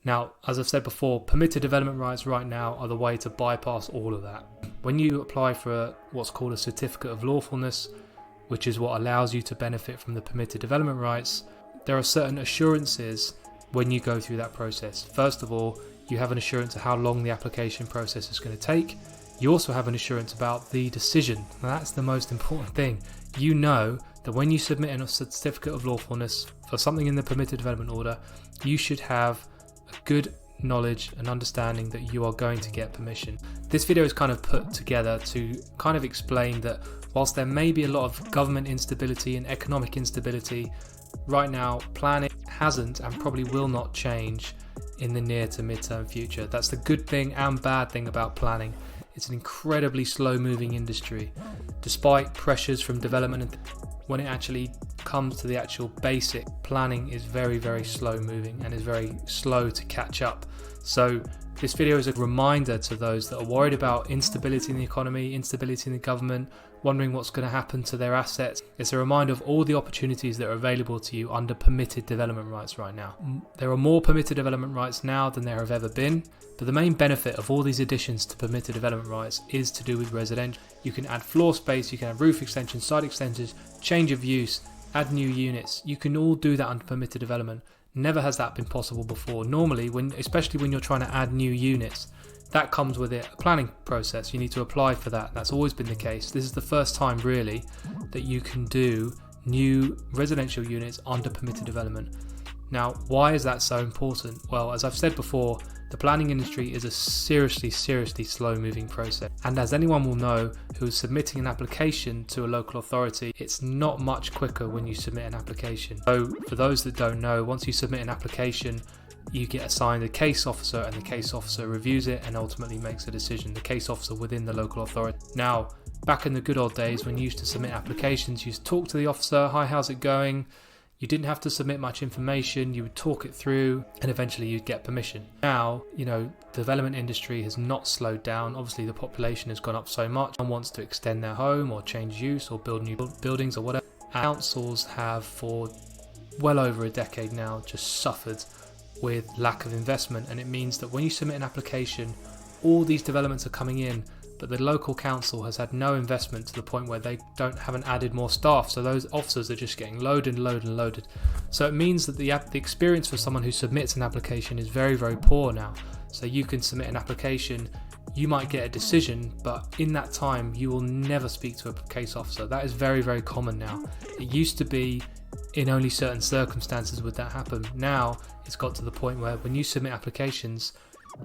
Now, as I've said before, permitted development rights right now are the way to bypass all of that. When you apply for what's called a certificate of lawfulness, which is what allows you to benefit from the permitted development rights, there are certain assurances when you go through that process. First of all, you have an assurance of how long the application process is going to take. You also have an assurance about the decision. Now, that's the most important thing. You know that when you submit a certificate of lawfulness for something in the permitted development order, you should have a good knowledge and understanding that you are going to get permission. This video is kind of put together to kind of explain that whilst there may be a lot of government instability and economic instability, right now planning hasn't and probably will not change in the near to mid-term future. That's the good thing and bad thing about planning. It's an incredibly slow moving industry. Despite pressures from development, when it actually comes to the actual basic, planning is very, very slow moving and is very slow to catch up. So this video is a reminder to those that are worried about instability in the economy, instability in the government, wondering what's going to happen to their assets. It's a reminder of all the opportunities that are available to you under permitted development rights right now. There are more permitted development rights now than there have ever been, but the main benefit of all these additions to permitted development rights is to do with residential. You can add floor space, you can have roof extensions, side extensions, change of use, add new units. You can all do that under permitted development. Never has that been possible before. Normally, especially when you're trying to add new units, that comes with it a planning process. You need to apply for that. That's always been the case. This is the first time really that you can do new residential units under permitted development. Now, why is that so important? Well, as I've said before, the planning industry is a seriously slow moving process. And as anyone will know who is submitting an application to a local authority, it's not much quicker when you submit an application. So for those that don't know, once you submit an application, you get assigned a case officer and the case officer reviews it and ultimately makes a decision. The case officer within the local authority. Now, back in the good old days when you used to submit applications, you used to talk to the officer, hi, how's it going? You didn't have to submit much information, you would talk it through and eventually you'd get permission. Now, the development industry has not slowed down. Obviously the population has gone up so much. One wants to extend their home or change use or build new buildings or whatever. Councils have for well over a decade now just suffered with lack of investment, and it means that when you submit an application, all these developments are coming in, but the local council has had no investment to the point where they haven't added more staff, so those officers are just getting loaded and loaded and loaded. So it means that the experience for someone who submits an application is very, very poor now. So you can submit an application, you might get a decision, but in that time you will never speak to a case officer. That is very, very common now. It used to be in only certain circumstances would that happen. Now it's got to the point where when you submit applications,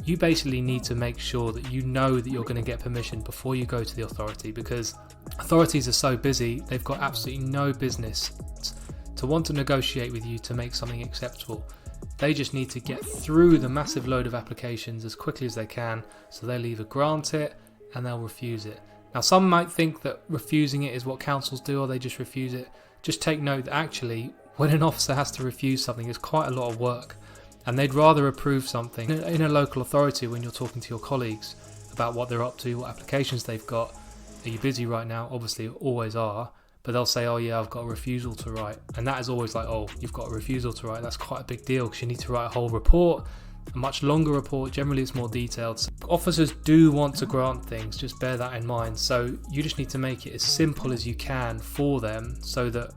you basically need to make sure that you know that you're going to get permission before you go to the authority, because authorities are so busy, they've got absolutely no business to want to negotiate with you to make something acceptable. They just need to get through the massive load of applications as quickly as they can, so they'll either grant it and they'll refuse it. Now, some might think that refusing it is what councils do, or they just refuse it. Just take note that actually when an officer has to refuse something, it's quite a lot of work. And they'd rather approve something in a local authority when you're talking to your colleagues about what they're up to, what applications they've got. Are you busy right now? Obviously, always are. But they'll say, oh yeah, I've got a refusal to write. And that is always like, oh, you've got a refusal to write. That's quite a big deal because you need to write a whole report, a much longer report. Generally, it's more detailed. So officers do want to grant things, just bear that in mind. So you just need to make it as simple as you can for them so that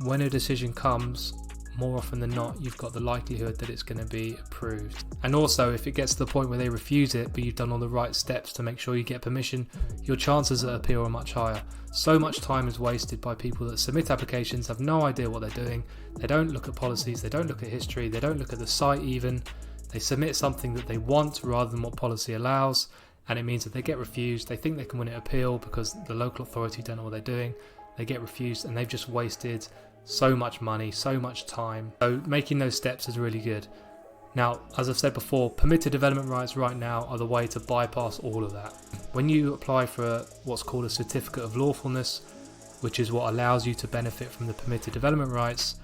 when a decision comes, more often than not, you've got the likelihood that it's going to be approved. And also, if it gets to the point where they refuse it, but you've done all the right steps to make sure you get permission, your chances at appeal are much higher. So much time is wasted by people that submit applications, have no idea what they're doing. They don't look at policies, they don't look at history, they don't look at the site even. They submit something that they want rather than what policy allows, and it means that they get refused. They think they can win an appeal because the local authority don't know what they're doing. They get refused and they've just wasted so much money, so much time. So making those steps is really good. Now, as I've said before, permitted development rights right now are the way to bypass all of that. When you apply for what's called a certificate of lawfulness, which is what allows you to benefit from the permitted development rights,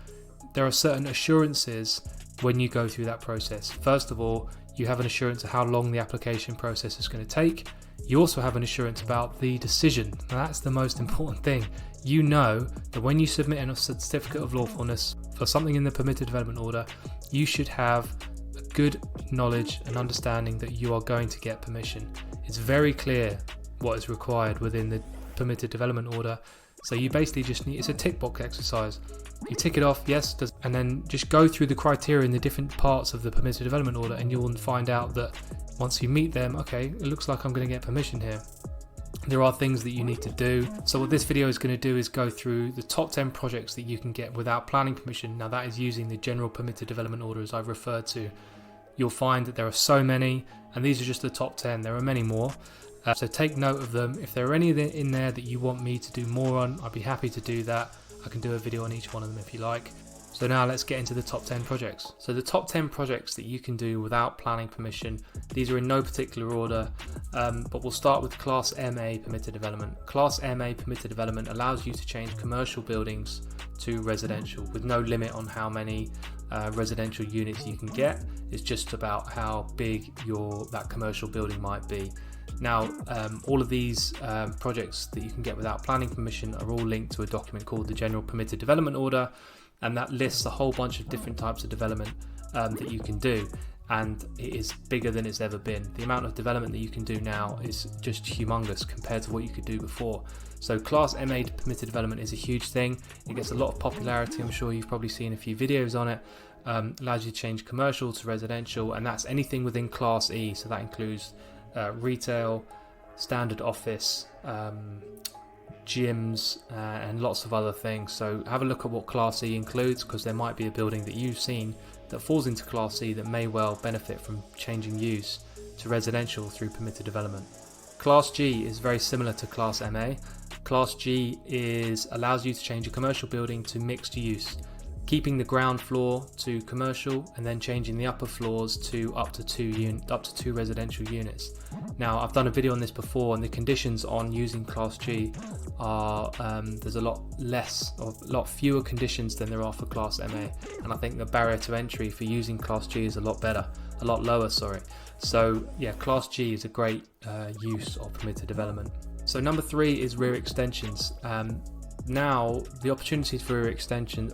there are certain assurances when you go through that process. First of all, you have an assurance of how long the application process is going to take. You also have an assurance about the decision. Now, that's the most important thing. You know that when you submit a certificate of lawfulness for something in the permitted development order, you should have a good knowledge and understanding that you are going to get permission. It's very clear what is required within the permitted development order. So you basically just need, it's a tick box exercise. You tick it off, yes, and then just go through the criteria in the different parts of the permitted development order, and you'll find out that once you meet them, okay, it looks like I'm going to get permission here. There are things that you need to do. So what this video is going to do is go through the top 10 projects that you can get without planning permission. Now that is using the general permitted development order as I've referred to. You'll find that there are so many, and these are just the top 10. There are many more. So take note of them. If there are any in there that you want me to do more on, I'd be happy to do that. I can do a video on each one of them if you like. So now let's get into the top 10 projects. So the top 10 projects that you can do without planning permission, these are in no particular order, but we'll start with Class MA permitted development. Class MA permitted development allows you to change commercial buildings to residential with no limit on how many residential units you can get. It's just about how big that commercial building might be. Now, all of these projects that you can get without planning permission are all linked to a document called the General Permitted Development Order, and that lists a whole bunch of different types of development that you can do, and it is bigger than it's ever been. The amount of development that you can do now is just humongous compared to what you could do before. So Class MA permitted development is a huge thing. It gets a lot of popularity. I'm sure you've probably seen a few videos on it. Allows you to change commercial to residential, and that's anything within Class E, so that includes retail, standard office, gyms, and lots of other things. So have a look at what Class E includes, because there might be a building that you've seen that falls into Class E that may well benefit from changing use to residential through permitted development. Class G is very similar to Class MA. Class G allows you to change a commercial building to mixed use, keeping the ground floor to commercial and then changing the upper floors to up to two residential units. Now, I've done a video on this before, and the conditions on using Class G are there's a lot fewer conditions than there are for Class MA, and I think the barrier to entry for using Class G is a lot lower. So yeah, Class G is a great use of permitted development. So number 3 is rear extensions. Now the opportunities for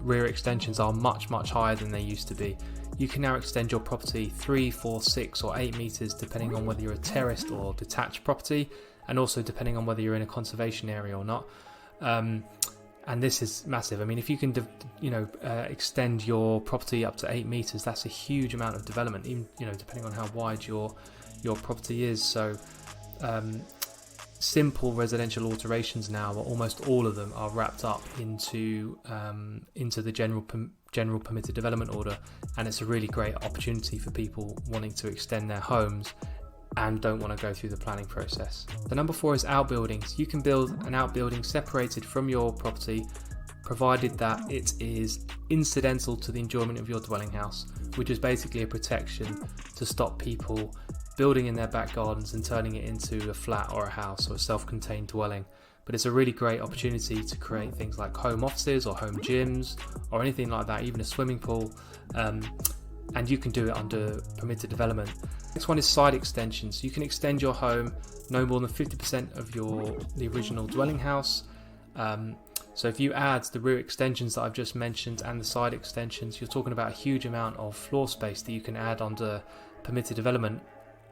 rear extensions are much higher than they used to be. You can now extend your property 3, 4, 6 or 8 meters depending on whether you're a terraced or detached property, and also depending on whether you're in a conservation area or not. And this is massive. I mean, if you can extend your property up to 8 meters, that's a huge amount of development, even depending on how wide your property is. So simple residential alterations now, almost all of them are wrapped up into the general permitted development order, and it's a really great opportunity for people wanting to extend their homes and don't want to go through the planning process. The number 4 is outbuildings. You can build an outbuilding separated from your property, provided that it is incidental to the enjoyment of your dwelling house, which is basically a protection to stop people building in their back gardens and turning it into a flat or a house or a self-contained dwelling. But it's a really great opportunity to create things like home offices or home gyms or anything like that, even a swimming pool, and you can do it under permitted development. Next one is side extensions. You can extend your home no more than 50% of the original dwelling house. So if you add the rear extensions that I've just mentioned and the side extensions, you're talking about a huge amount of floor space that you can add under permitted development,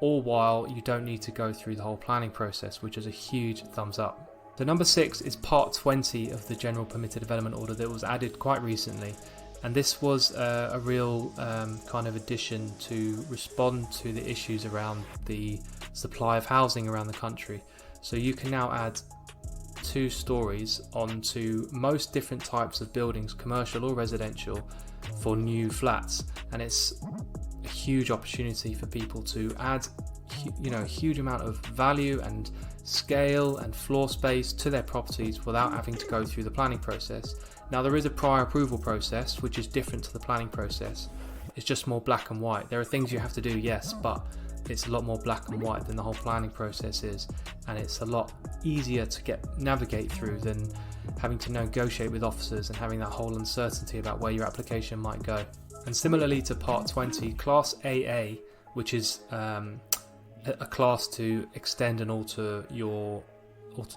all while you don't need to go through the whole planning process, which is a huge thumbs up. The number 6 is part 20 of the general permitted development order that was added quite recently, and this was a real kind of addition to respond to the issues around the supply of housing around the country. So you can now add 2 stories onto most different types of buildings, commercial or residential, for new flats, and it's a huge opportunity for people to add a huge amount of value and scale and floor space to their properties without having to go through the planning process. Now, there is a prior approval process which is different to the planning process. It's just more black and white. There are things you have to do, yes, but it's a lot more black and white than the whole planning process is, and it's a lot easier to navigate through than having to negotiate with officers and having that whole uncertainty about where your application might go. And similarly to part 20, Class AA, which is a class to extend and alter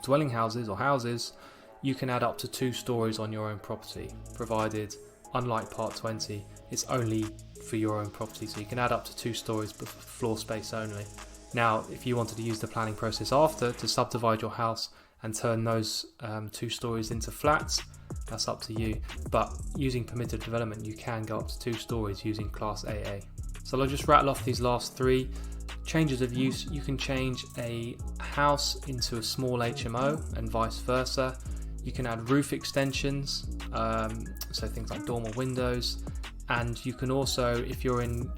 dwelling houses or houses, you can add up to 2 stories on your own property, provided unlike Part 20, it's only for your own property, so you can add up to 2 stories but for floor space only. Now, if you wanted to use the planning process after to subdivide your house and turn those 2 stories into flats, that's up to you. But using permitted development, you can go up to 2 stories using Class AA. So I'll just rattle off these last 3. Changes of use: you can change a house into a small HMO and vice versa. You can add roof extensions, so things like dormer windows, and you can also, if you're in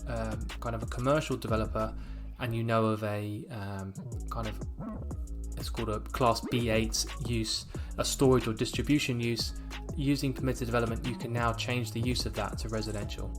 kind of a commercial developer and you know of a it's called a Class B8 use, a storage or distribution use, using permitted development, you can now change the use of that to residential.